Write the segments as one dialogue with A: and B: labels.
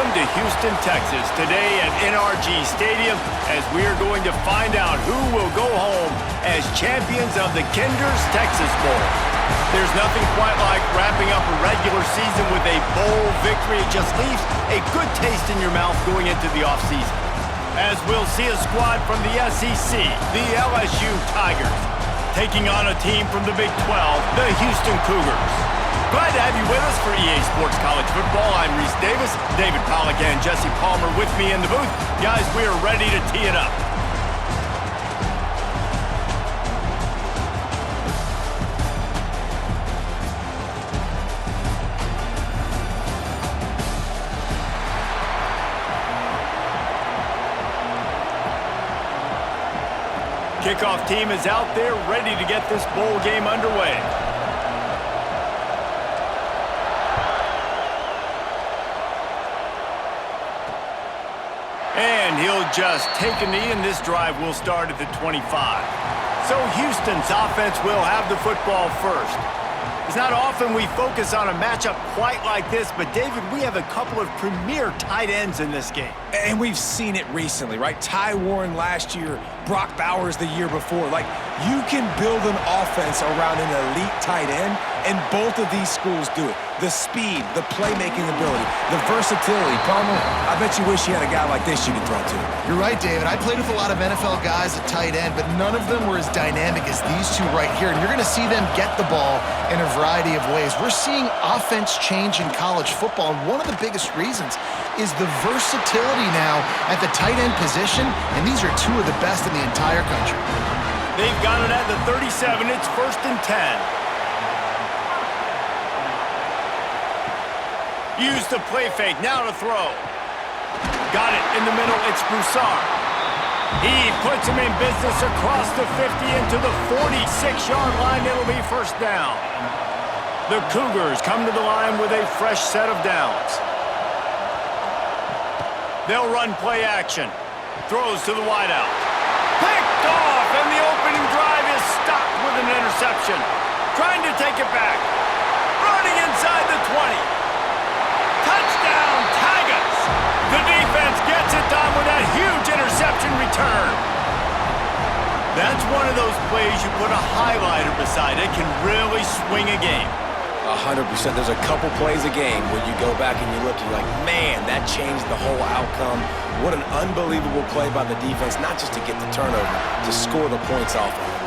A: Welcome to Houston, Texas, today at NRG Stadium, as we're going to find out who will go home as champions of the Cougars Texas Bowl. There's nothing quite like wrapping up a regular season with a bowl victory. It just leaves a good taste in your mouth going into the offseason. As we'll see a squad from the SEC, the LSU Tigers, taking on a team from the Big 12, the Houston Cougars. Glad to have you with us for EA Sports College Football. I'm Reese Davis, David Pollack and Jesse Palmer with me in the booth. Guys, we are ready to tee it up. Kickoff team is out there ready to get this bowl game underway. And he'll just take a knee, and this drive will start at the 25. So Houston's offense will have the football first. It's not often we focus on a matchup quite like this, but David, we have a couple of premier tight ends in this game.
B: And we've seen it recently, right? Ty Warren last year, Brock Bowers the year before. Like, you can build an offense around an elite tight end, and both of these schools do it. The speed, the playmaking ability, the versatility. Palmer, I bet you wish you had a guy like this you could throw to.
C: You're right, David. I played with a lot of NFL guys at tight end, but none of them were as dynamic as these two right here. And you're going to see them get the ball in a variety of ways. We're seeing offense change in college football, and one of the biggest reasons is the versatility now at the tight end position, and these are two of the best in the entire country.
A: They've got it at the 37. It's 1st and 10. Use the play fake, now to throw. Got it in the middle, it's Broussard. He puts him in business across the 50 into the 46-yard line. It'll be first down. The Cougars come to the line with a fresh set of downs. They'll run play action. Throws to the wideout. Picked off, and the opening drive is stopped with an interception. Trying to take it back. Running inside the 20. Touchdown, Tigers! The defense gets it done with that huge interception return. That's one of those plays you put a highlighter beside it, can really swing a game.
B: 100%. There's a couple plays a game where you go back and you look, you're like, man, that changed the whole outcome. What an unbelievable play by the defense, not just to get the turnover, to score the points off of it.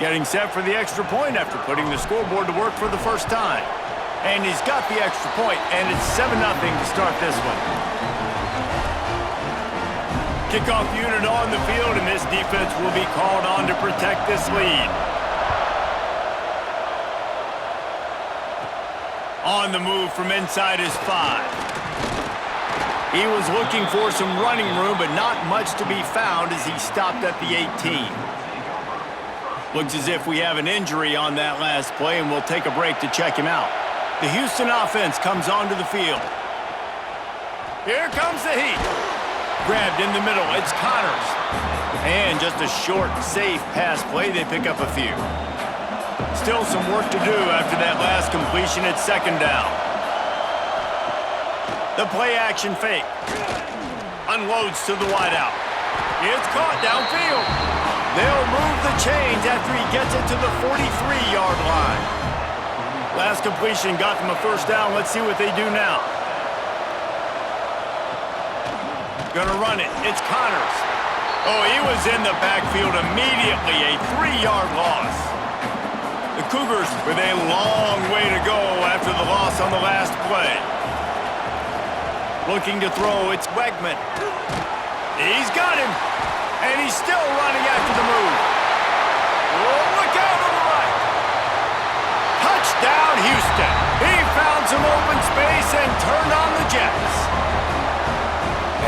A: Getting set for the extra point after putting the scoreboard to work for the first time. And he's got the extra point, and it's 7-0 to start this one. Kickoff unit on the field, and this defense will be called on to protect this lead. On the move from inside his 5. He was looking for some running room, but not much to be found as he stopped at the 18. Looks as if we have an injury on that last play, and we'll take a break to check him out. The Houston offense comes onto the field. Here comes the heat. Grabbed in the middle, it's Connors. And just a short, safe pass play, they pick up a few. Still some work to do after that last completion at 2nd down. The play action fake. Unloads to the wideout. It's caught downfield. They'll move the chains after he gets it to the 43-yard line. Last completion got them a first down. Let's see what they do now. Gonna run it. It's Connors. Oh, he was in the backfield immediately. A 3-yard loss. The Cougars with a long way to go after the loss on the last play. Looking to throw, it's Wegman. He's got him. And he's still running after the move. Oh, look out on the right. Touchdown, Houston. He found some open space and turned on the Jets.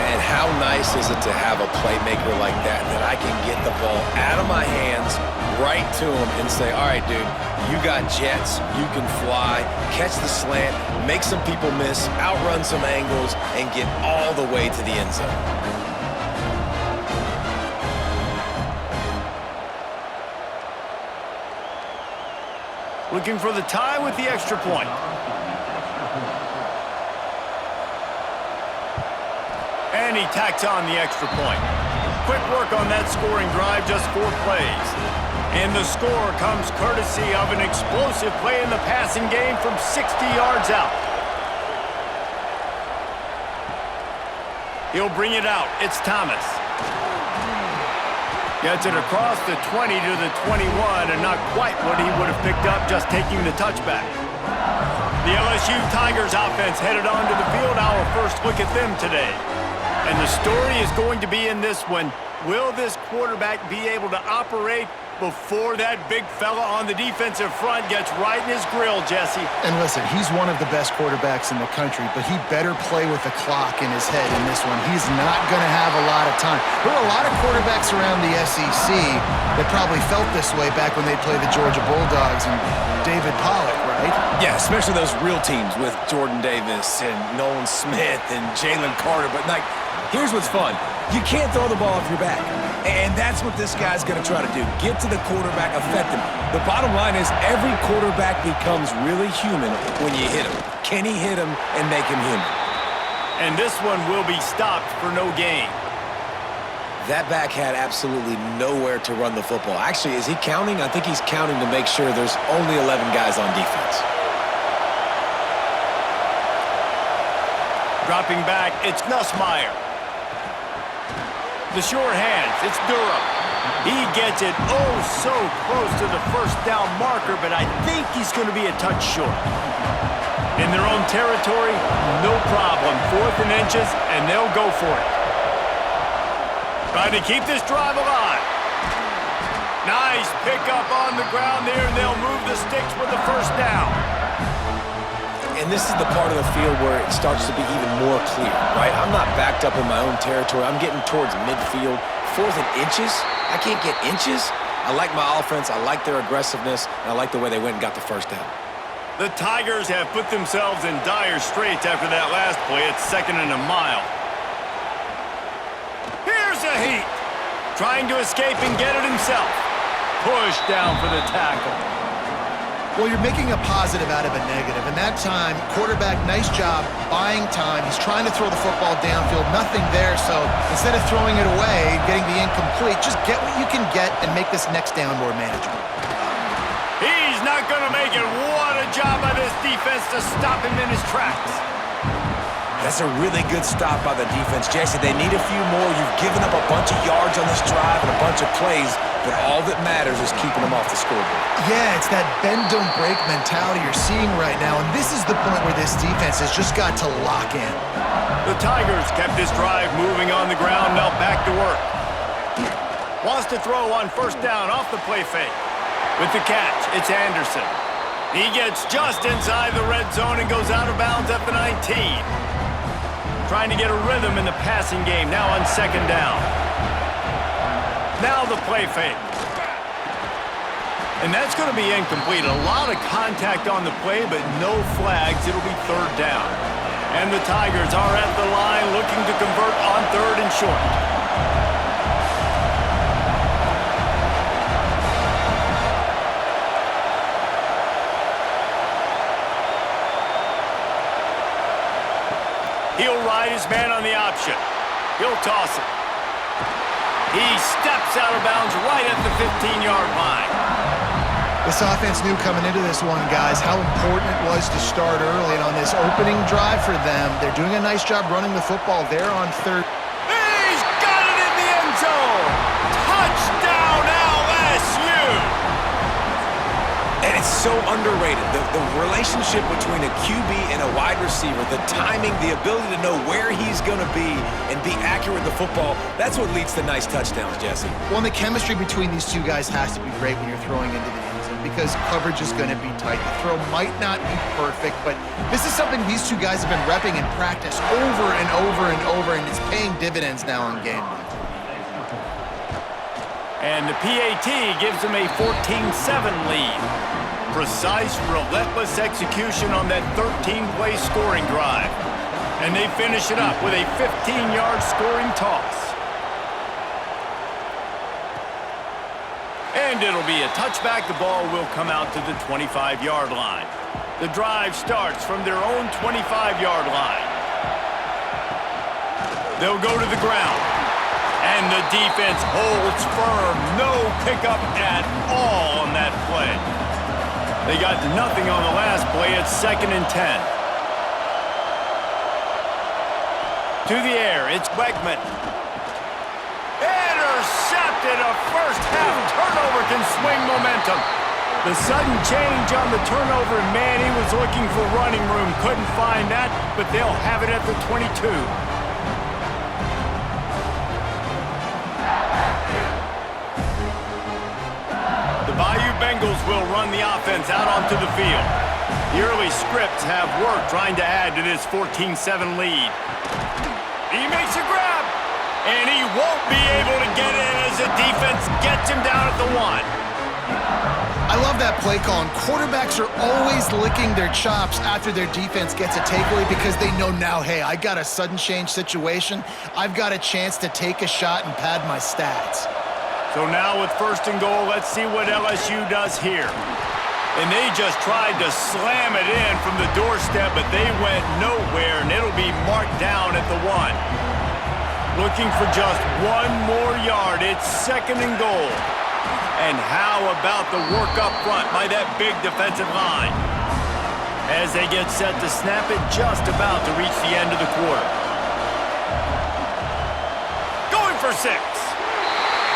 B: And how nice nice is it to have a playmaker like that I can get the ball out of my hands right to him and say, all right, dude, you got jets, you can fly, catch the slant, make some people miss, outrun some angles, and get all the way to the end zone.
A: Looking for the tie with the extra point. And he tacks on the extra point. Quick work on that scoring drive, just 4 plays. And the score comes courtesy of an explosive play in the passing game from 60 yards out. He'll bring it out. It's Thomas. Gets it across the 20 to the 21, and not quite what he would have picked up just taking the touchback. The LSU Tigers offense headed onto the field. Our first look at them today. And the story is going to be in this one. Will this quarterback be able to operate before that big fella on the defensive front gets right in his grill, Jesse?
C: And listen, he's one of the best quarterbacks in the country, but he better play with the clock in his head in this one. He's not going to have a lot of time. There are a lot of quarterbacks around the SEC that probably felt this way back when they played the Georgia Bulldogs and David Pollock, right?
B: Yeah, especially those real teams with Jordan Davis and Nolan Smith and Jalen Carter. But, like, here's what's fun. You can't throw the ball off your back. And that's what this guy's going to try to do. Get to the quarterback, affect him. The bottom line is every quarterback becomes really human when you hit him. Can he hit him and make him human?
A: And this one will be stopped for no gain.
B: That back had absolutely nowhere to run the football. Actually, is he counting? I think he's counting to make sure there's only 11 guys on defense.
A: Dropping back, it's Nussmeier. The sure hands, it's Durham. He gets it oh so close to the first down marker, but I think he's going to be a touch short. In their own territory, no problem. 4th and inches, and they'll go for it. Trying to keep this drive alive. Nice pickup on the ground there, and they'll move the sticks with the first down.
B: And this is the part of the field where it starts to be even more clear, right? I'm not backed up in my own territory. I'm getting towards midfield. 4th and inches? I can't get inches? I like my offense. I like their aggressiveness. And I like the way they went and got the first down.
A: The Tigers have put themselves in dire straits after that last play. It's 2nd and a mile. Here's a heat. Trying to escape and get it himself. Push down for the tackle.
C: Well, you're making a positive out of a negative. And that time, quarterback, nice job, buying time. He's trying to throw the football downfield. Nothing there, so instead of throwing it away, getting the incomplete, just get what you can get and make this next down more manageable.
A: He's not going to make it. What a job by this defense to stop him in his tracks.
B: That's a really good stop by the defense, Jesse. They need a few more. You've given up a bunch of yards on this drive and a bunch of plays, but all that matters is keeping them off the scoreboard.
C: Yeah, it's that bend, don't break mentality you're seeing right now, and this is the point where this defense has just got to lock in.
A: The Tigers kept this drive moving on the ground, now back to work. Wants to throw on first down off the play fake. With the catch, it's Anderson. He gets just inside the red zone and goes out of bounds at the 19. Trying to get a rhythm in the passing game, now on 2nd down. Now the play fake. And that's going to be incomplete. A lot of contact on the play, but no flags. It'll be 3rd down. And the Tigers are at the line looking to convert on 3rd and short. He'll ride his man on the option. He'll toss it. He steps out of bounds right at the 15-yard line.
C: This offense knew coming into this one, guys, how important it was to start early. And on this opening drive for them, they're doing a nice job running the football. They're on 3rd.
A: He's got it in the end zone. Touchdown, LSU.
B: And it's so underrated. The relationship between a QB and a wide receiver, the timing, the ability to know where he's going to be and be accurate with the football, that's what leads to nice touchdowns, Jesse.
C: Well, and the chemistry between these two guys has to be great when you're throwing into the end zone. because coverage is going to be tight. The throw might not be perfect, but this is something these two guys have been repping in practice over and over and over, and it's paying dividends now on game day.
A: And the PAT gives them a 14-7 lead. Precise, relentless execution on that 13-play scoring drive. And they finish it up with a 15-yard scoring toss. And it'll be a touchback. The ball will come out to the 25-yard line. The drive starts from their own 25-yard line. They'll go to the ground. And the defense holds firm. No pickup at all on that play. They got nothing on the last play. It's 2nd and 10. To the air, it's Wegman. Intercepted. A first-half turnover can swing momentum. The sudden change on the turnover, and man, he was looking for running room. Couldn't find that, but they'll have it at the 22. The Bayou Bengals will run the offense out onto the field. The early scripts have worked trying to add to this 14-7 lead. He makes a grab, and he won't be able to get in as the defense gets him down at the 1.
C: I love that play call, and quarterbacks are always licking their chops after their defense gets a takeaway because they know now, hey, I got a sudden change situation. I've got a chance to take a shot and pad my stats.
A: So now with 1st and goal, let's see what LSU does here. And they just tried to slam it in from the doorstep, but they went nowhere, and it'll be marked down at the 1. Looking for just one more yard. It's 2nd and goal. And how about the work up front by that big defensive line? As they get set to snap it, just about to reach the end of the quarter. Going for 6.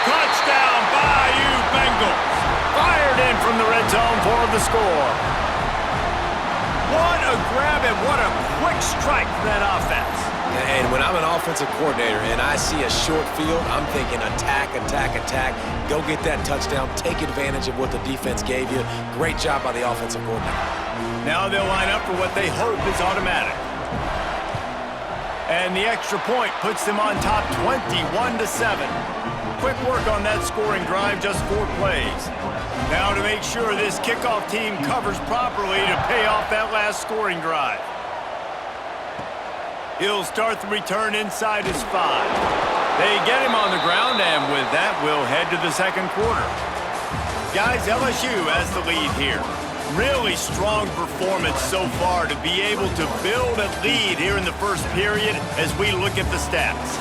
A: Touchdown, Bayou Bengals. Fired in from the red zone for the score. What a grab and what a quick strike for that offense.
B: And when I'm an offensive coordinator and I see a short field, I'm thinking attack, attack, attack. Go get that touchdown. Take advantage of what the defense gave you. Great job by the offensive coordinator.
A: Now they'll line up for what they hope is automatic. And the extra point puts them on top 21-7. Quick work on that scoring drive, just 4 plays. Now to make sure this kickoff team covers properly to pay off that last scoring drive. He'll start the return inside his 5. They get him on the ground, and with that, we'll head to the 2nd quarter. Guys, LSU has the lead here. Really strong performance so far to be able to build a lead here in the 1st period as we look at the stats.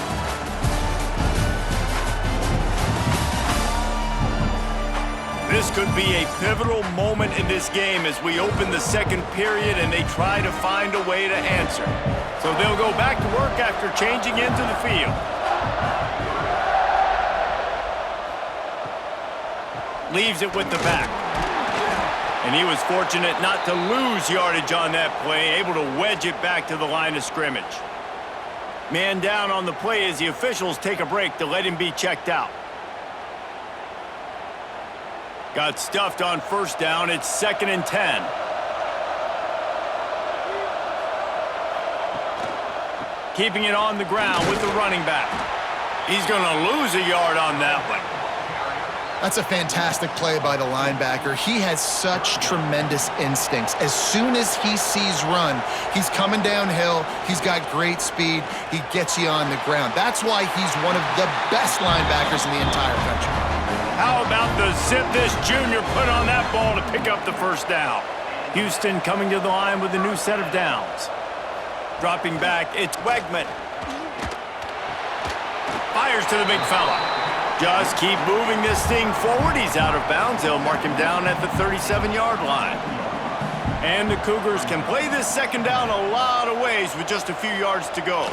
A: This could be a pivotal moment in this game as we open the 2nd period and they try to find a way to answer. So they'll go back to work after changing into the field. Leaves it with the back. And he was fortunate not to lose yardage on that play, able to wedge it back to the line of scrimmage. Man down on the play as the officials take a break to let him be checked out. Got stuffed on 1st down. It's 2nd and 10. Keeping it on the ground with the running back. He's going to lose a yard on that one.
C: That's a fantastic play by the linebacker. He has such tremendous instincts. As soon as he sees run, he's coming downhill. He's got great speed. He gets you on the ground. That's why he's one of the best linebackers in the entire country.
A: How about the zip this junior put on that ball to pick up the 1st down? Houston coming to the line with a new set of downs. Dropping back, it's Wegman. Fires to the big fella. Just keep moving this thing forward. He's out of bounds. They'll mark him down at the 37-yard line. And the Cougars can play this 2nd down a lot of ways with just a few yards to go.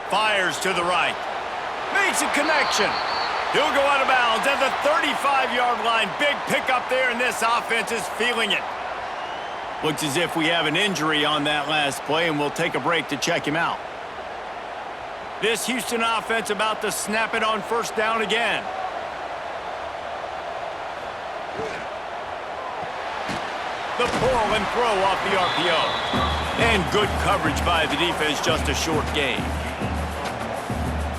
A: Fires to the right. Makes a connection. He'll go out of bounds at the 35-yard line. Big pickup there, and this offense is feeling it. Looks as if we have an injury on that last play, and we'll take a break to check him out. This Houston offense about to snap it on 1st down again. The pull and throw off the RPO. And good coverage by the defense, just a short gain.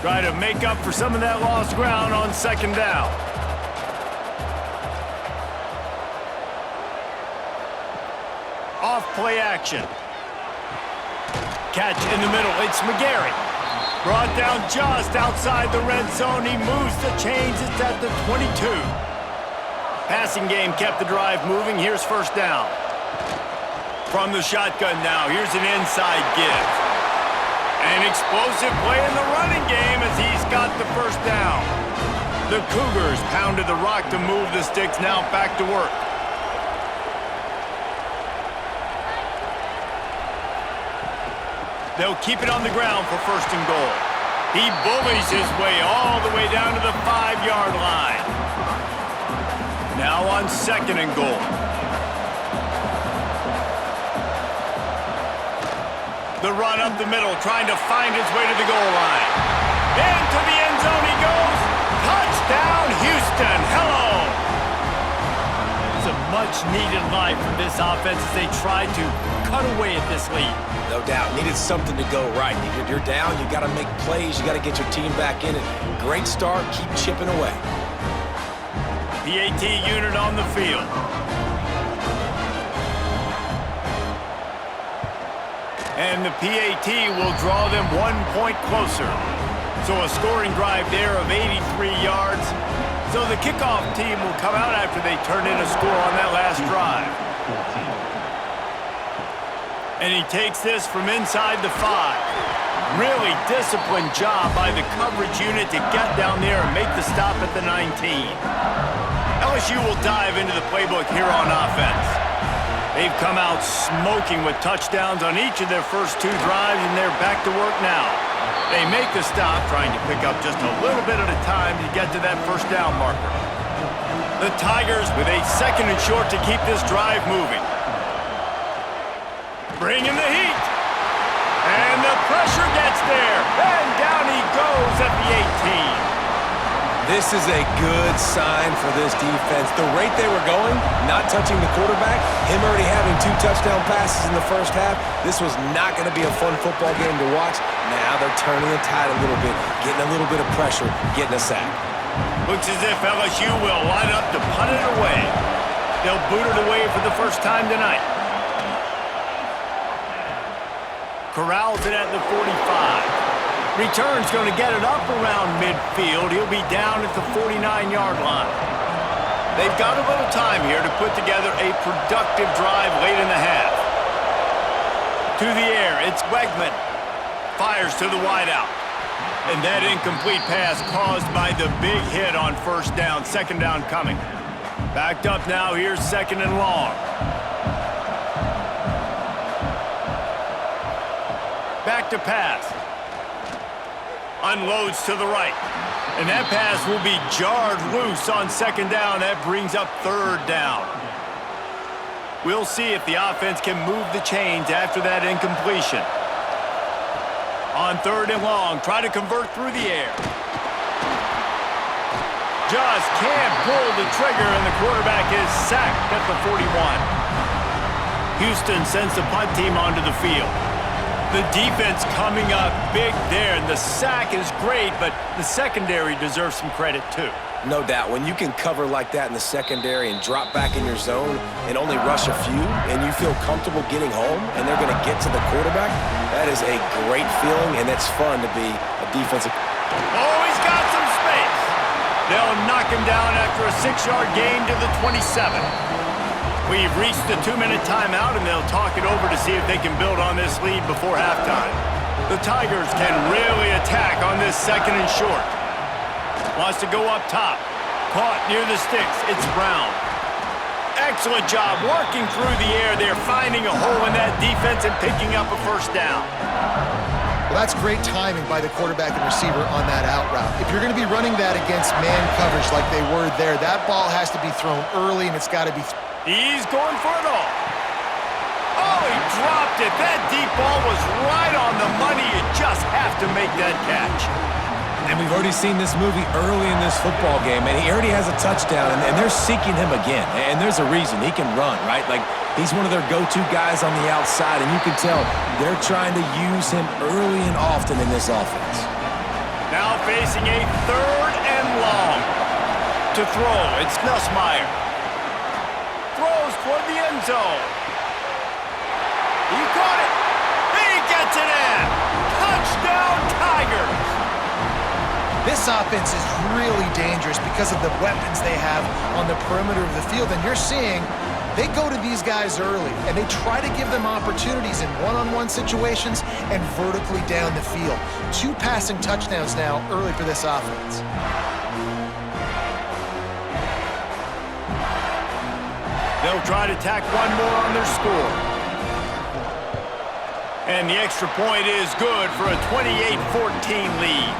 A: Try to make up for some of that lost ground on second down. Off play action. Catch in the middle, it's McGarry. Brought down just outside the red zone. He moves the chains, it's at the 22. Passing game kept the drive moving. Here's first down. From the shotgun now, here's an inside give. An explosive play in the running game as he's got the first down. The Cougars pounded the rock to move the sticks, now back to work. They'll keep it on the ground for first and goal. He bullies his way all the way down to the 5-yard line. Now on second and goal. The run up the middle, trying to find his way to the goal line. Into the end zone he goes. Touchdown, Houston. Hello. It's a much-needed line from this offense as they try to cut away at this lead.
B: No doubt. Needed something to go right. You're down. You got to make plays. You got to get your team back in it. Great start. Keep chipping away.
A: PAT unit on the field. And the PAT will draw them 1 point closer. So a scoring drive there of 83 yards. So the kickoff team will come out after they turn in a score on that last drive. And he takes this from inside the 5. Really disciplined job by the coverage unit to get down there and make the stop at the 19. LSU will dive into the playbook here on offense. They've come out smoking with touchdowns on each of their first 2 drives, and they're back to work now. They make the stop, trying to pick up just a little bit at a time to get to that first down marker. The Tigers with a second and short to keep this drive moving. Bringing the heat. And the pressure gets there. And down he goes at the 18.
B: This is a good sign for this defense. The rate they were going, not touching the quarterback, him already having 2 touchdown passes in the first half, this was not going to be a fun football game to watch. Now they're turning the tide a little bit, getting a little bit of pressure, getting a sack.
A: Looks as if LSU will line up to punt it away. They'll boot it away for the first time tonight. Corrals it at the 45. Return's going to get it up around midfield. He'll be down at the 49-yard line. They've got a little time here to put together a productive drive late in the half. To the air, it's Wegman. Fires to the wideout. And that incomplete pass caused by the big hit on first down. Second down coming. Backed up now, here's second and long. Back to pass. Unloads to the right. And that pass will be jarred loose on second down. That brings up third down. We'll see if the offense can move the chains after that incompletion. On third and long, try to convert through the air. Just can't pull the trigger, and the quarterback is sacked at the 41. Houston sends the punt team onto the field. The defense coming up big there, and the sack is great, but the secondary deserves some credit too.
B: No doubt. When you can cover like that in the secondary and drop back in your zone and only rush a few, and you feel comfortable getting home, and they're going to get to the quarterback, that is a great feeling, and it's fun to be a defensive.
A: Oh, he's got some space. They'll knock him down after a 6-yard gain to the 27. We've reached the 2-minute timeout, and they'll talk it over to see if they can build on this lead before halftime. The Tigers can really attack on this second and short. Wants to go up top. Caught near the sticks. It's Brown. Excellent job working through the air. They're finding a hole in that defense and picking up a first down.
C: Well, that's great timing by the quarterback and receiver on that out route. If you're going to be running that against man coverage like they were there, that ball has to be thrown early, and it's got to be...
A: He's going for it all. Oh, he dropped it. That deep ball was right on the money. You just have to make that catch.
B: And we've already seen this movie early in this football game, and he already has a touchdown, and they're seeking him again. And there's a reason. He can run, right? Like, he's one of their go-to guys on the outside, and you can tell they're trying to use him early and often in this offense.
A: Now facing a 3rd and long. To throw, it's Nussmeier. Throws toward the end zone. He caught it. He gets it in. Touchdown, Tigers.
C: This offense is really dangerous because of the weapons they have on the perimeter of the field. And you're seeing they go to these guys early, and they try to give them opportunities in one-on-one situations and vertically down the field. 2 passing touchdowns now early for this offense.
A: They'll try to tack one more on their score. And the extra point is good for a 28-14 lead.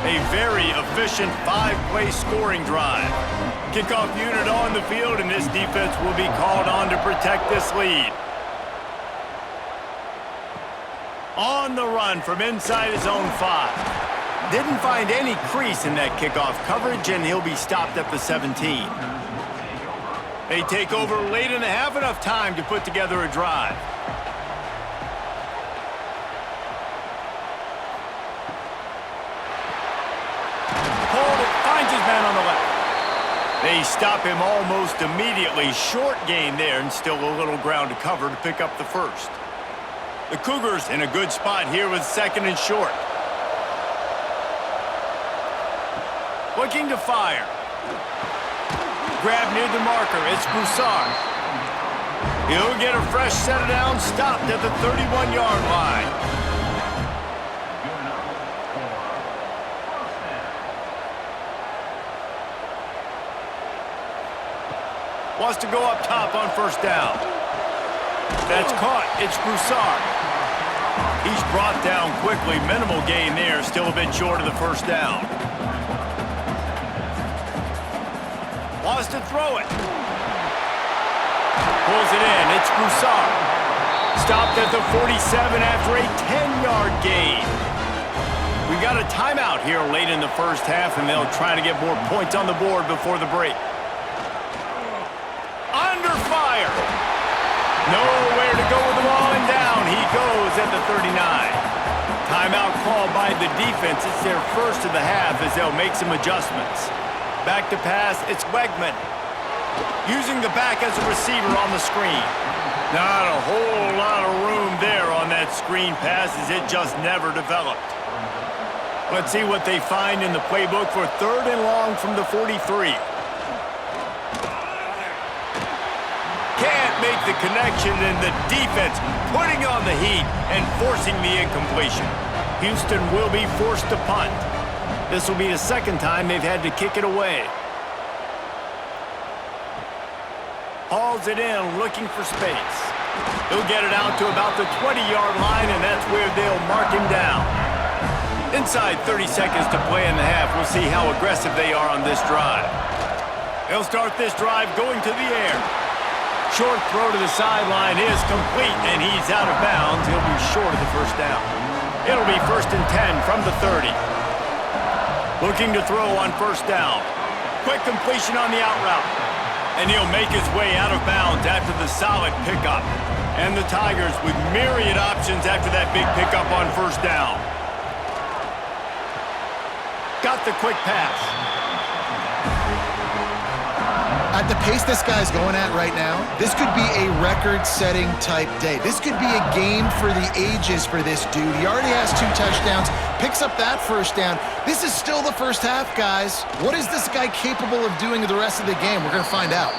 A: A very efficient 5-play scoring drive. Kickoff unit on the field, and this defense will be called on to protect this lead. On the run from inside his own 5. Didn't find any crease in that kickoff coverage, and he'll be stopped at the 17. They take over late in the half, enough time to put together a drive. Finds his man on the left. They stop him almost immediately. Short gain there, and still a little ground to cover to pick up the first. The Cougars in a good spot here with 2nd and short. Looking to fire. Grab near the marker. It's Broussard. He'll get a fresh set of downs, stopped at the 31-yard line. Wants to go up top on 1st down. That's caught. It's Broussard. He's brought down quickly. Minimal gain there. Still a bit short of the 1st down. Wants to throw it. Pulls it in. It's Broussard. Stopped at the 47 after a 10-yard gain. We got a timeout here late in the 1st half, and they'll try to get more points on the board before the break. Fire. Nowhere to go with the ball, and down he goes at the 39. Timeout called by the defense. It's their first of the half as they'll make some adjustments. Back to pass, it's Wegman. Using the back as a receiver on the screen. Not a whole lot of room there on that screen pass as it just never developed. Let's see what they find in the playbook for 3rd and long from the 43. Can't make the connection, and the defense putting on the heat and forcing the incompletion. Houston will be forced to punt. This will be the 2nd time they've had to kick it away. Hauls it in, looking for space. He'll get it out to about the 20-yard line, and that's where they'll mark him down. Inside 30 seconds to play in the half. We'll see how aggressive they are on this drive. They'll start this drive going to the air. Short throw to the sideline is complete, and he's out of bounds. He'll be short of the 1st down. It'll be 1st and 10 from the 30. Looking to throw on 1st down. Quick completion on the out route. And he'll make his way out of bounds after the solid pickup. And the Tigers with myriad options after that big pickup on 1st down. Got the quick pass.
C: At the pace this guy's going at right now, this could be a record-setting type day. This could be a game for the ages for this dude. He already has 2 touchdowns, picks up that 1st down. This is still the 1st half, guys. What is this guy capable of doing the rest of the game? We're going to find out.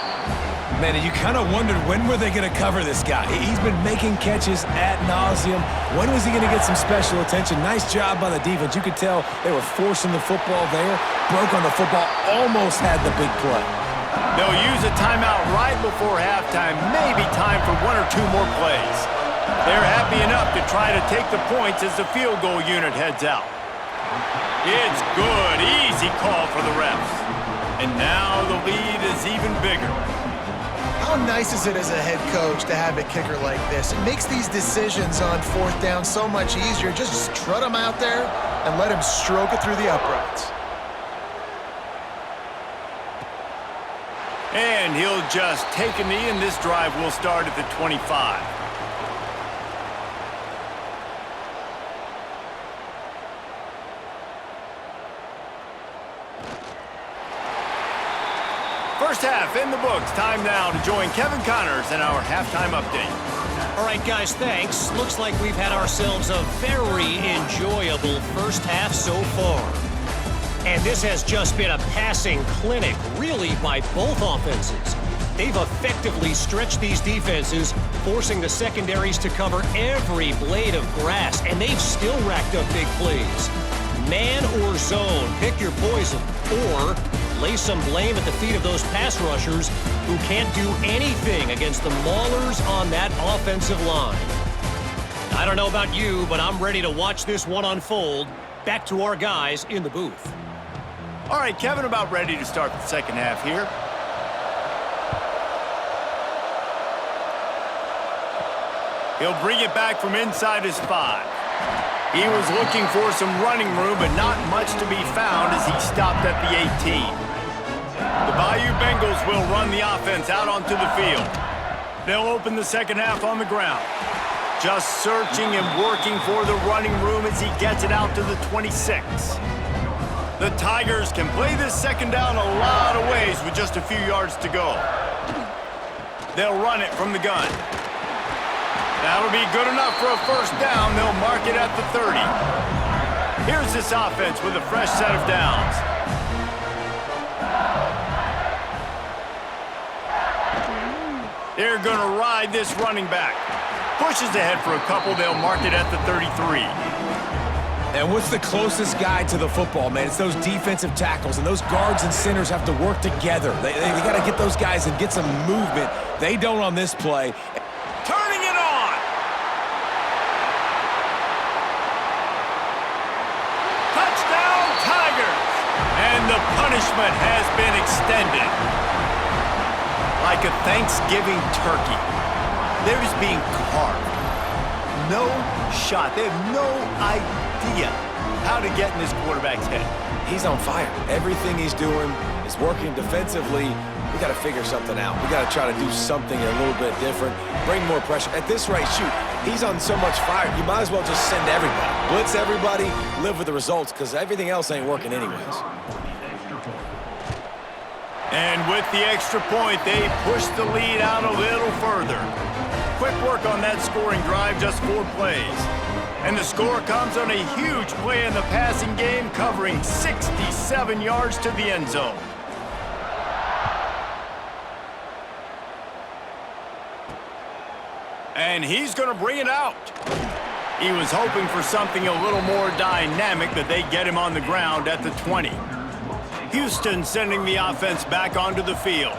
B: Man, you kind of wondered when were they going to cover this guy. He's been making catches ad nauseum. When was he going to get some special attention? Nice job by the defense. You could tell they were forcing the football there. Broke on the football, almost had the big play.
A: They'll use a timeout right before halftime. Maybe time for 1 or 2 more plays. They're happy enough to try to take the points as the field goal unit heads out. It's good. Easy call for the refs. And now the lead is even bigger.
C: How nice is it as a head coach to have a kicker like this? It makes these decisions on 4th down so much easier. Just strut them out there and let him stroke it through the uprights.
A: And he'll just take a knee, and this drive will start at the 25. First half in the books. Time now to join Kevin Connors in our halftime update.
D: All right, guys, thanks. Looks like we've had ourselves a very enjoyable first half so far. And this has just been a passing clinic, really, by both offenses. They've effectively stretched these defenses, forcing the secondaries to cover every blade of grass, and they've still racked up big plays. Man or zone, pick your poison, or lay some blame at the feet of those pass rushers who can't do anything against the maulers on that offensive line. I don't know about you, but I'm ready to watch this one unfold. Back to our guys in the booth.
A: All right, Kevin, about ready to start the second half here. He'll bring it back from inside his 5. He was looking for some running room, but not much to be found as he stopped at the 18. The Bayou Bengals will run the offense out onto the field. They'll open the second half on the ground. Just searching and working for the running room as he gets it out to the 26. The Tigers can play this second down a lot of ways with just a few yards to go. They'll run it from the gun. That'll be good enough for a first down. They'll mark it at the 30. Here's this offense with a fresh set of downs. They're going to ride this running back. Pushes ahead for a couple. They'll mark it at the 33.
B: And what's the closest guy to the football, man? It's those defensive tackles, and those guards and centers have to work together. They got to get those guys and get some movement. They don't on this play.
A: Turning it on. Touchdown, Tigers. And the punishment has been extended. Like a Thanksgiving turkey, they're just being carved. No shot. They have no idea how to get in this quarterback's head.
B: He's on fire. Everything he's doing is working defensively. We got to figure something out. We got to try to do something a little bit different, bring more pressure. At this rate, shoot, he's on so much fire, you might as well just send everybody. Blitz everybody, live with the results, because everything else ain't working anyways.
A: And with the extra point, they push the lead out a little further. Quick work on that scoring drive, just 4 plays. And the score comes on a huge play in the passing game, covering 67 yards to the end zone. And he's going to bring it out. He was hoping for something a little more dynamic, but they get him on the ground at the 20. Houston sending the offense back onto the field.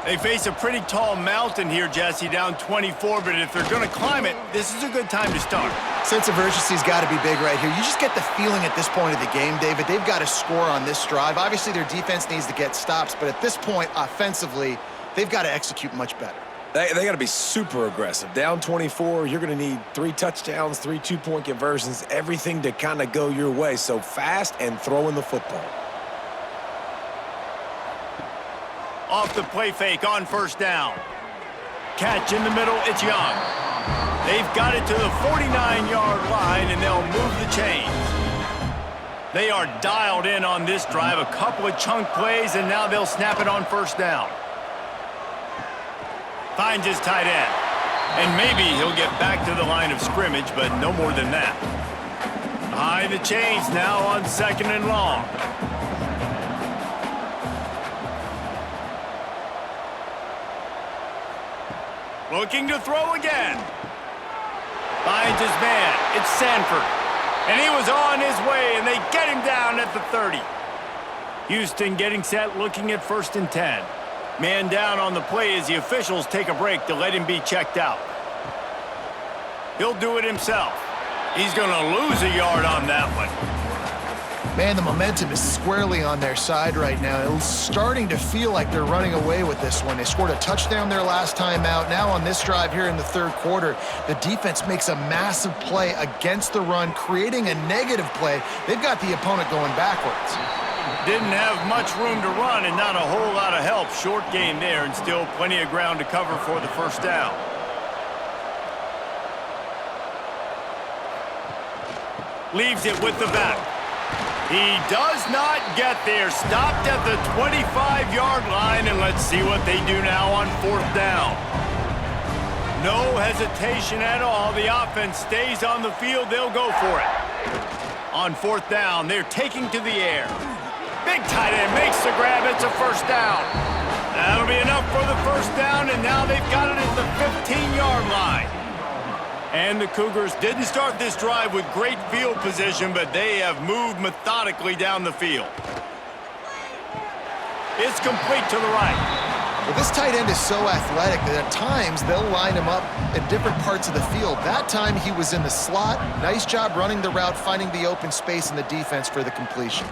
A: They face a pretty tall mountain here, Jesse, down 24, but if they're going to climb it, this is a good time to start.
C: Sense of urgency's got to be big right here. You just get the feeling at this point of the game, David, they've got to score on this drive. Obviously, their defense needs to get stops, but at this point, offensively, they've got to execute much better.
B: They got to be super aggressive. Down 24, you're going to need 3 touchdowns, 3 two-point conversions, everything to kind of go your way. So fast and throwing the football.
A: Off the play fake on first down. Catch in the middle, it's Young. They've got it to the 49-yard line, and they'll move the chains. They are dialed in on this drive, a couple of chunk plays, and now they'll snap it on first down. Finds his tight end. And maybe he'll get back to the line of scrimmage, but no more than that. Behind the chains now on 2nd and long. Looking to throw again. Finds his man. It's Sanford. And he was on his way, and they get him down at the 30. Houston getting set, looking at 1st and 10. Man down on the play as the officials take a break to let him be checked out. He'll do it himself. He's going to lose a yard on that one.
C: Man, the momentum is squarely on their side right now. It's starting to feel like they're running away with this one. They scored a touchdown their last time out. Now on this drive here in the third quarter, the defense makes a massive play against the run, creating a negative play. They've got the opponent going backwards.
A: Didn't have much room to run and not a whole lot of help. Short game there and still plenty of ground to cover for the first down. Leaves it with the back. He does not get there. Stopped at the 25-yard line, and let's see what they do now on fourth down. No hesitation at all. The offense stays on the field. They'll go for it. On fourth down, they're taking to the air. Big tight end makes the grab. It's a first down. That'll be enough for the first down, and now they've got it at the 15-yard line. And the Cougars didn't start this drive with great field position, but they have moved methodically down the field. It's complete to the right.
C: Well, this tight end is so athletic that at times they'll line him up in different parts of the field. That time he was in the slot. Nice job running the route, finding the open space in the defense for the completion.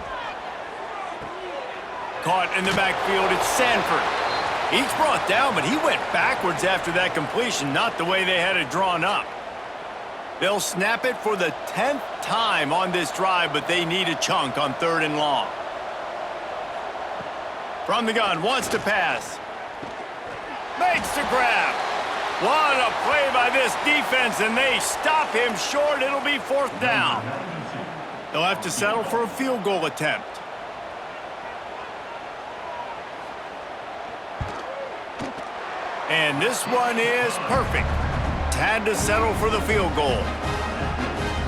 A: Caught in the backfield, it's Sanford. He's brought down, but he went backwards after that completion, not the way they had it drawn up. They'll snap it for the 10th time on this drive, but they need a chunk on third and long. From the gun, wants to pass. Makes the grab. What a play by this defense, and they stop him short. It'll be fourth down. They'll have to settle for a field goal attempt. And this one is perfect. Had to settle for the field goal.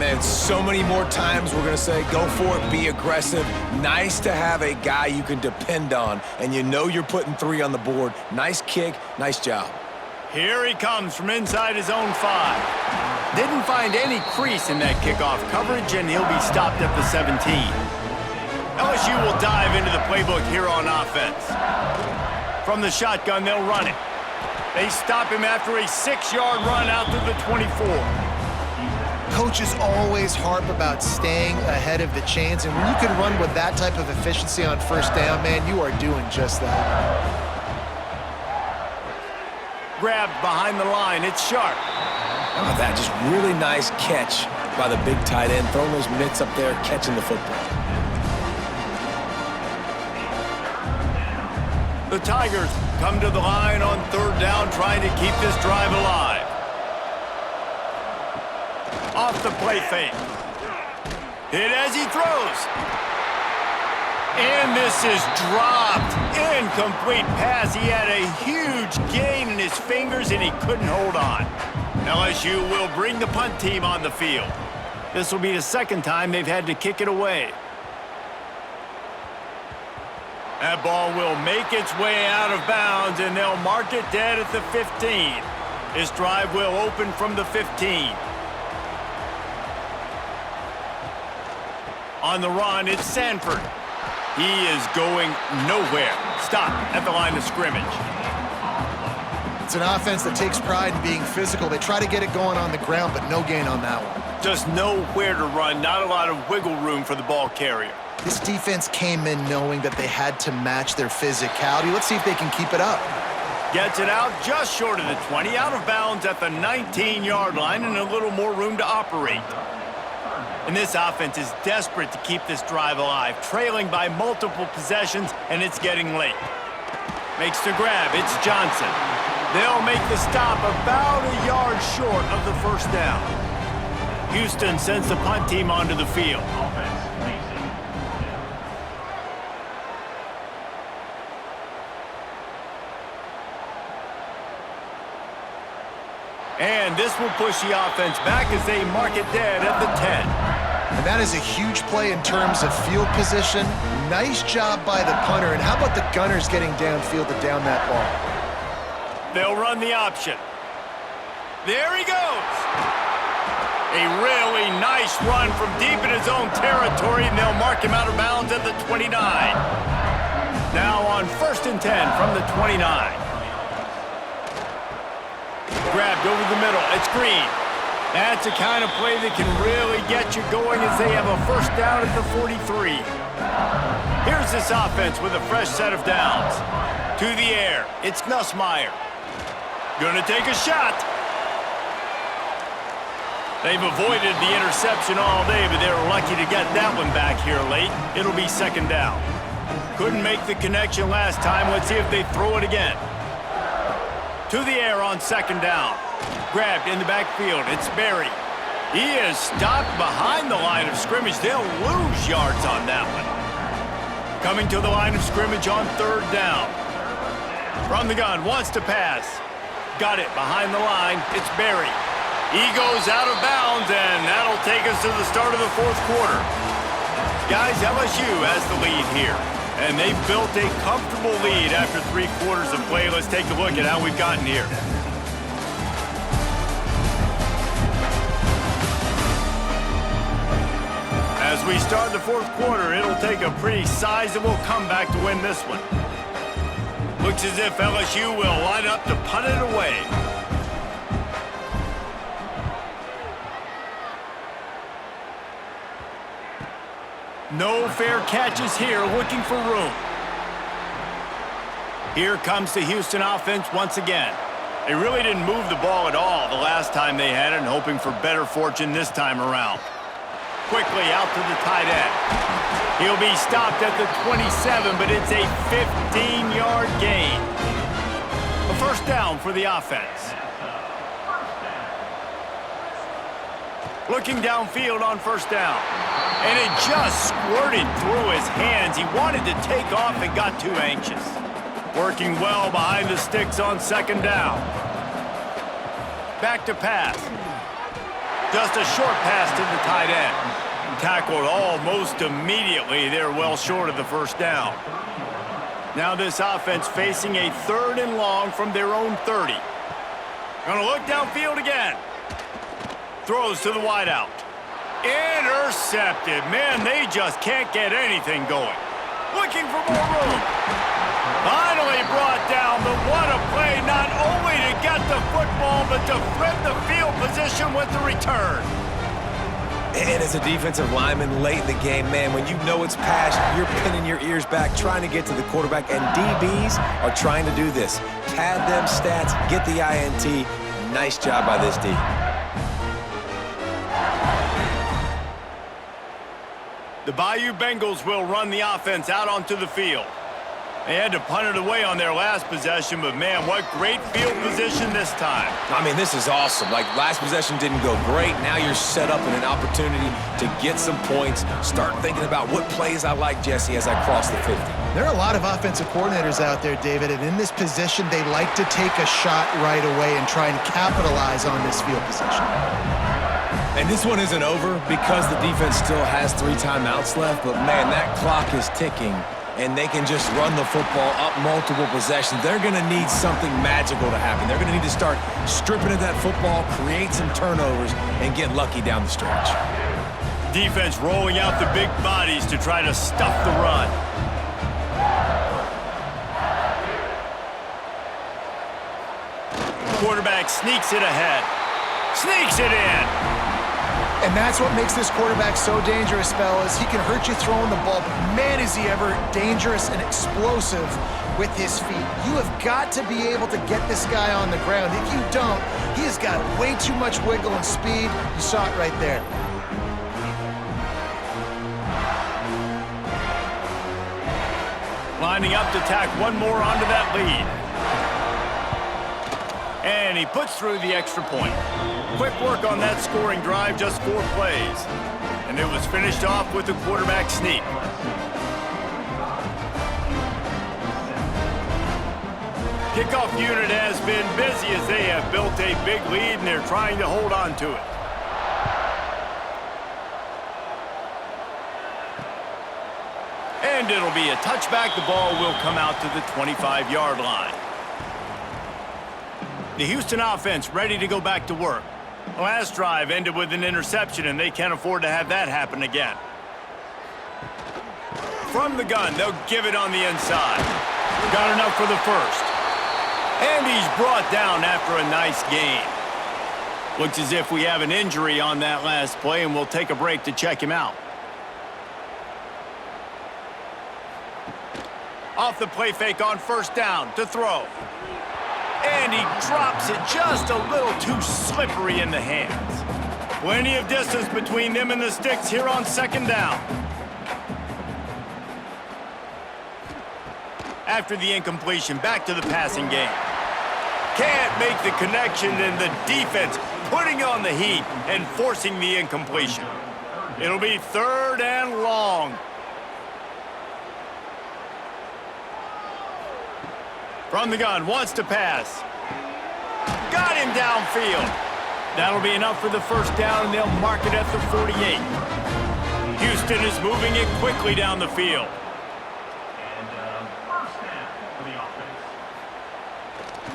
B: Man, so many more times we're going to say, go for it, be aggressive. Nice to have a guy you can depend on, and you know you're putting 3 on the board. Nice kick, nice job.
A: Here he comes from inside his own 5. Didn't find any crease in that kickoff coverage, and he'll be stopped at the 17. LSU will dive into the playbook here on offense. From the shotgun, they'll run it. They stop him after a 6-yard run out to the 24.
C: Coaches always harp about staying ahead of the chains, and when you can run with that type of efficiency on first down, man, you are doing just that.
A: Grabbed behind the line. It's Sharp.
B: How about that? Just really nice catch by the big tight end, throwing those mitts up there, catching the football.
A: The Tigers come to the line on third down, trying to keep this drive alive. Off the play fake. Hit as he throws. And this is dropped. Incomplete pass. He had a huge gain in his fingers, and he couldn't hold on. LSU will bring the punt team on the field. This will be the second time they've had to kick it away. That ball will make its way out of bounds, and they'll mark it dead at the 15. This drive will open from the 15. On the run, it's Sanford. He is going nowhere. Stop at the line of scrimmage.
C: It's an offense that takes pride in being physical. They try to get it going on the ground, but no gain on that one.
A: Just nowhere to run. Not a lot of wiggle room for the ball carrier.
C: This defense came in knowing that they had to match their physicality. Let's see if they can keep it up.
A: Gets it out just short of the 20, out of bounds at the 19-yard line, and a little more room to operate. And this offense is desperate to keep this drive alive, trailing by multiple possessions, and it's getting late. Makes the grab. It's Johnson. They'll make the stop about a yard short of the first down. Houston sends the punt team onto the field. And this will push the offense back as they mark it dead at the 10.
C: And that is a huge play in terms of field position. Nice job by the punter. And how about the gunners getting downfield to down that ball?
A: They'll run the option. There he goes. A really nice run from deep in his own territory, and they'll mark him out of bounds at the 29. Now on 1st and 10 from the 29. Grabbed over the middle. It's Green. That's the kind of play that can really get you going as they have a first down at the 43. Here's this offense with a fresh set of downs. To the air, it's Nussmeier. Gonna take a shot. They've avoided the interception all day, but they were lucky to get that one back here late. It'll be second down. Couldn't make the connection last time. Let's see if they throw it again. To the air on second down. Grabbed in the backfield. It's Berry. He is stopped behind the line of scrimmage. They'll lose yards on that one. Coming to the line of scrimmage on third down. From the gun, wants to pass. Got it behind the line. It's Berry. He goes out of bounds, and that'll take us to the start of the fourth quarter. Guys, LSU has the lead here, and they've built a comfortable lead after 3 quarters of play. Let's take a look at how we've gotten here. As we start the fourth quarter, it'll take a pretty sizable comeback to win this one. Looks as if LSU will line up to punt it away. No fair catches here, looking for room. Here comes the Houston offense once again. They really didn't move the ball at all the last time they had it, and hoping for better fortune this time around. Quickly out to the tight end. He'll be stopped at the 27, but it's a 15-yard gain. A first down for the offense. Looking downfield on first down. And it just squirted through his hands. He wanted to take off and got too anxious. Working well behind the sticks on second down. Back to pass. Just a short pass to the tight end. Tackled almost immediately. They're well short of the first down. Now this offense facing a third and long from their own 30. Gonna look downfield again. Throws to the wideout. Intercepted. Man, they just can't get anything going. Looking for more room. Finally brought down, but what a play, not only to get the football, but to flip the field position with the return.
B: And as a defensive lineman late in the game, man, when you know it's pass, you're pinning your ears back, trying to get to the quarterback, and DBs are trying to do this. Pad them stats, get the INT. Nice job by this D.
A: The Bayou Bengals will run the offense out onto the field. They had to punt it away on their last possession, but man, what great field position this time.
B: I mean, this is awesome. Like, last possession didn't go great. Now you're set up in an opportunity to get some points. Start thinking about what plays I like, Jesse, as I cross the 50.
C: There are a lot of offensive coordinators out there, David, and in this position, they like to take a shot right away and try and capitalize on this field position.
B: And this one isn't over because the defense still has 3 timeouts left, but man, that clock is ticking, and they can just run the football up multiple possessions. They're going to need something magical to happen. They're going to need to start stripping at that football, create some turnovers, and get lucky down the stretch.
A: Defense rolling out the big bodies to try to stuff the run. Quarterback sneaks it ahead. Sneaks it in.
C: And that's what makes this quarterback so dangerous, fellas. He can hurt you throwing the ball, but man, is he ever dangerous and explosive with his feet. You have got to be able to get this guy on the ground. If you don't, he has got way too much wiggle and speed. You saw it right there.
A: Lining up to tack one more onto that lead. And he puts through the extra point. Quick work on that scoring drive, just 4 plays. And it was finished off with a quarterback sneak. Kickoff unit has been busy as they have built a big lead and they're trying to hold on to it. And it'll be a touchback. The ball will come out to the 25-yard line. The Houston offense ready to go back to work. The last drive ended with an interception, and they can't afford to have that happen again. From the gun, they'll give it on the inside. Got enough for the first. And he's brought down after a nice gain. Looks as if we have an injury on that last play, and we'll take a break to check him out. Off the play fake on first down to throw. And he drops it just a little too slippery in the hands. Plenty of distance between them and the sticks here on second down. After the incompletion, back to the passing game. Can't make the connection, and the defense putting on the heat and forcing the incompletion. It'll be third and long. From the gun, wants to pass. Got him downfield. That'll be enough for the first down, and they'll mark it at the 48. Houston is moving it quickly down the field.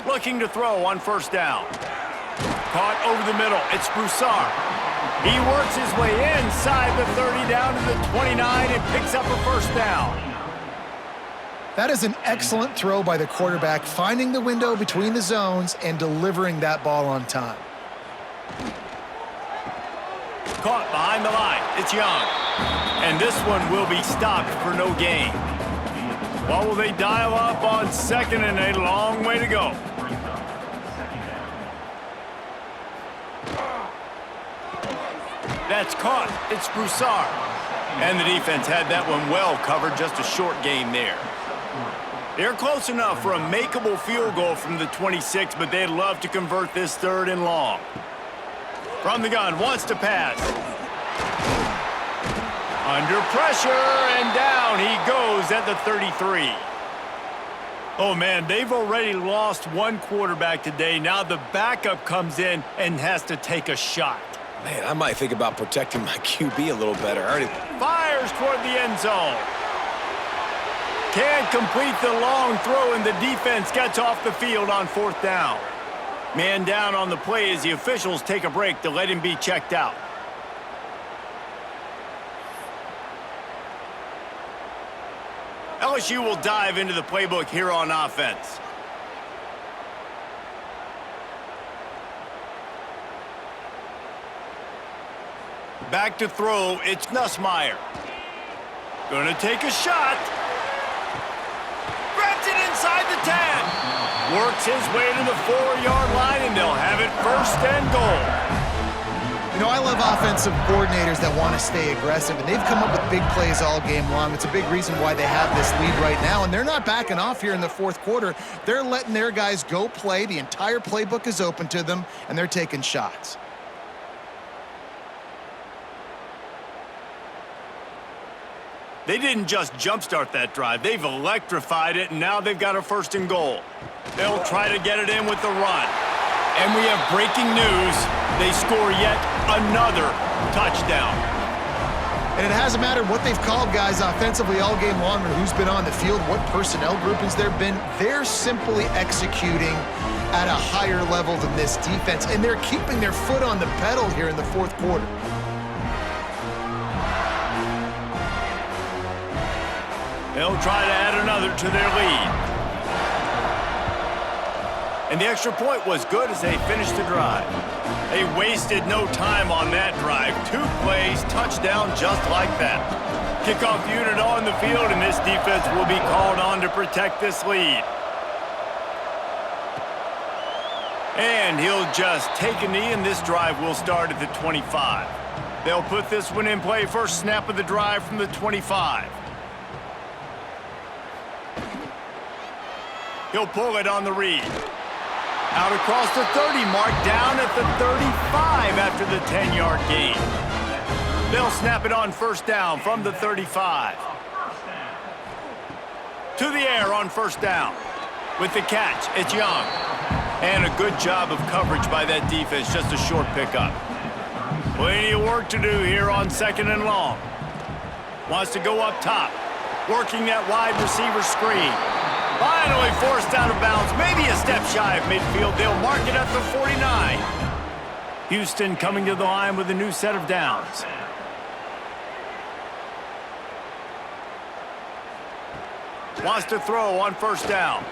A: Looking to throw on first down. Caught over the middle. It's Broussard. He works his way inside the 30 down to the 29 and picks up a first down.
C: That is an excellent throw by the quarterback, finding the window between the zones and delivering that ball on time.
A: Caught behind the line. It's Young. And this one will be stopped for no gain. What will they dial up on second, and a long way to go? That's caught. It's Broussard. And the defense had that one well covered. Just a short gain there. They're close enough for a makeable field goal from the 26, but they'd love to convert this third and long. From the gun, wants to pass. Under pressure, and down he goes at the 33. Oh, man, they've already lost one quarterback today. Now the backup comes in and has to take a shot.
B: Man, I might think about protecting my QB a little better.
A: Fires toward the end zone. Can't complete the long throw, and the defense gets off the field on fourth down. Man down on the play as the officials take a break to let him be checked out. LSU will dive into the playbook here on offense. Back to throw, it's Nussmeier. Gonna take a shot. Grabs it inside the 10. Works his way to the 4-yard line, and they'll have it first and goal.
C: You know, I love offensive coordinators that want to stay aggressive, and they've come up with big plays all game long. It's a big reason why they have this lead right now, and they're not backing off here in the fourth quarter. They're letting their guys go play. The entire playbook is open to them, and they're taking shots.
A: They didn't just jumpstart that drive. They've electrified it, and now they've got a first and goal. They'll try to get it in with the run. And we have breaking news. They score yet another touchdown.
C: And it hasn't mattered what they've called guys offensively all game long or who's been on the field, what personnel groupings there been. They're simply executing at a higher level than this defense, and they're keeping their foot on the pedal here in the fourth quarter.
A: They'll try to add another to their lead. And the extra point was good as they finished the drive. They wasted no time on that drive. 2 plays, touchdown just like that. Kickoff unit on the field, and this defense will be called on to protect this lead. And he'll just take a knee, and this drive will start at the 25. They'll put this one in play. First snap of the drive from the 25. He'll pull it on the read. Out across the 30 mark, down at the 35 after the 10-yard gain. They'll snap it on first down from the 35. To the air on first down. With the catch, it's Young. And a good job of coverage by that defense, just a short pickup. Plenty of work to do here on second and long. Wants to go up top. Working that wide receiver screen. Finally forced out of bounds, maybe a step shy of midfield. They'll mark it at the 49. Houston coming to the line with a new set of downs. Wants to throw on first down.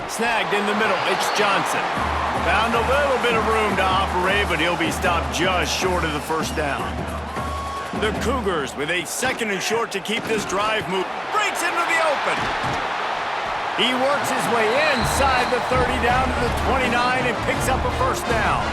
A: Snagged in the middle, it's Johnson. Found a little bit of room to operate, but he'll be stopped just short of the first down. The Cougars with a 2nd and short to keep this drive moving. Breaks into the open. He works his way inside the 30 down to the 29 and picks up a first down.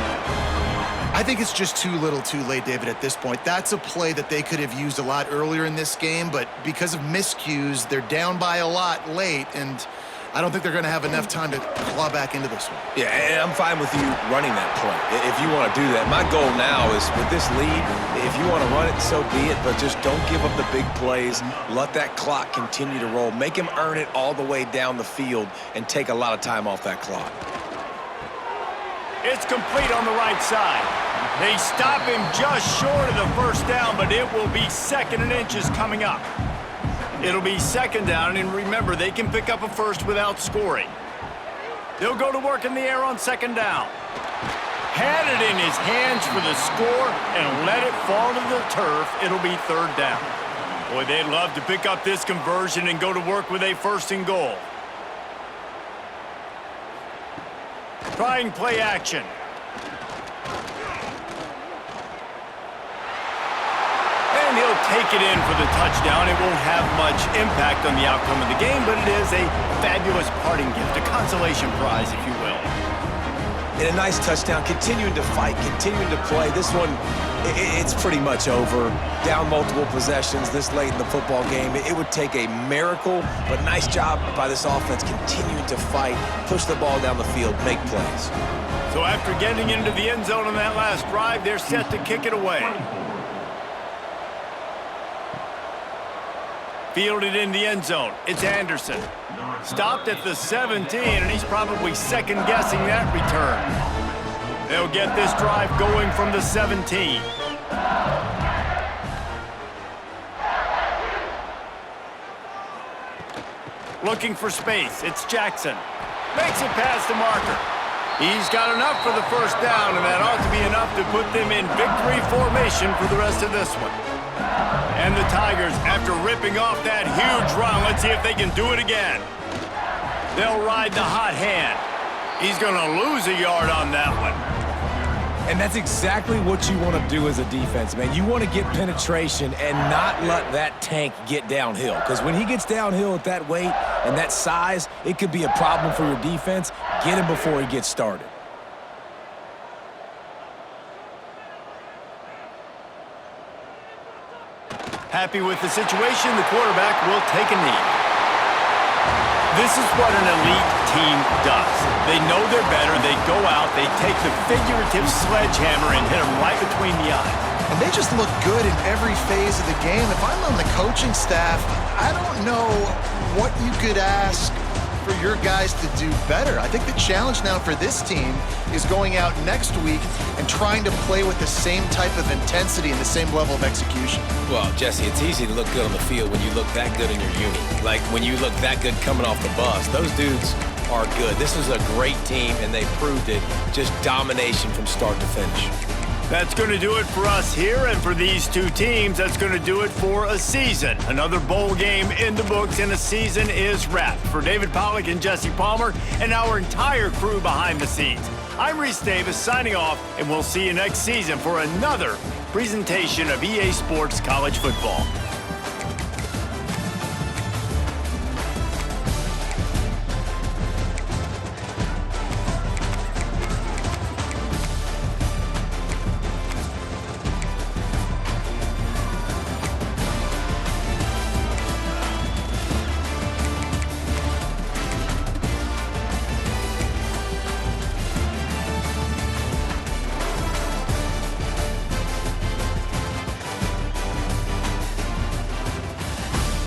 C: I think it's just too little too late, David, at this point. That's a play that they could have used a lot earlier in this game, but because of miscues, they're down by a lot late, and I don't think they're going to have enough time to claw back into this one.
B: Yeah, and I'm fine with you running that play if you want to do that. My goal now is with this lead, if you want to run it, so be it, but just don't give up the big plays. Let that clock continue to roll. Make him earn it all the way down the field and take a lot of time off that clock.
A: It's complete on the right side. They stop him just short of the first down, but it will be 2nd and inches coming up. It'll be 2nd down, and remember, they can pick up a first without scoring. They'll go to work in the air on 2nd down. Had it in his hands for the score and let it fall to the turf. It'll be 3rd down. Boy, they'd love to pick up this conversion and go to work with a 1st and goal. Trying play action. And he'll take it in for the touchdown. It won't have much impact on the outcome of the game, but it is a fabulous parting gift, a consolation prize, if you will.
B: And a nice touchdown, continuing to fight, continuing to play. This one, it's pretty much over. Down multiple possessions this late in the football game. It would take a miracle, but nice job by this offense continuing to fight, push the ball down the field, make plays.
A: So after getting into the end zone on that last drive, they're set to kick it away. Fielded in the end zone. It's Anderson. Stopped at the 17, and he's probably second-guessing that return. They'll get this drive going from the 17. Looking for space. It's Jackson. Makes it past the marker. He's got enough for the first down, and that ought to be enough to put them in victory formation for the rest of this one. And the Tigers, after ripping off that huge run, let's see if they can do it again. They'll ride the hot hand. He's going to lose a yard on that one.
B: And that's exactly what you want to do as a defense, man. You want to get penetration and not let that tank get downhill. Because when he gets downhill at that weight and that size, it could be a problem for your defense. Get him before he gets started.
A: Happy with the situation, the quarterback will take a knee. This is what an elite team does. They know they're better. They go out, they take the figurative sledgehammer and hit them right between the eyes.
C: And they just look good in every phase of the game. If I'm on the coaching staff, I don't know what you could ask for your guys to do better. I think the challenge now for this team is going out next week and trying to play with the same type of intensity and the same level of execution.
B: Well, Jesse, it's easy to look good on the field when you look that good in your uni. Like when you look that good coming off the bus. Those dudes are good. This is a great team, and they proved it. Just domination from start to finish.
A: That's going to do it for us here, and for these two teams, that's going to do it for a season. Another bowl game in the books, and a season is wrapped. For David Pollack and Jesse Palmer and our entire crew behind the scenes, I'm Reese Davis signing off, and we'll see you next season for another presentation of EA Sports College Football.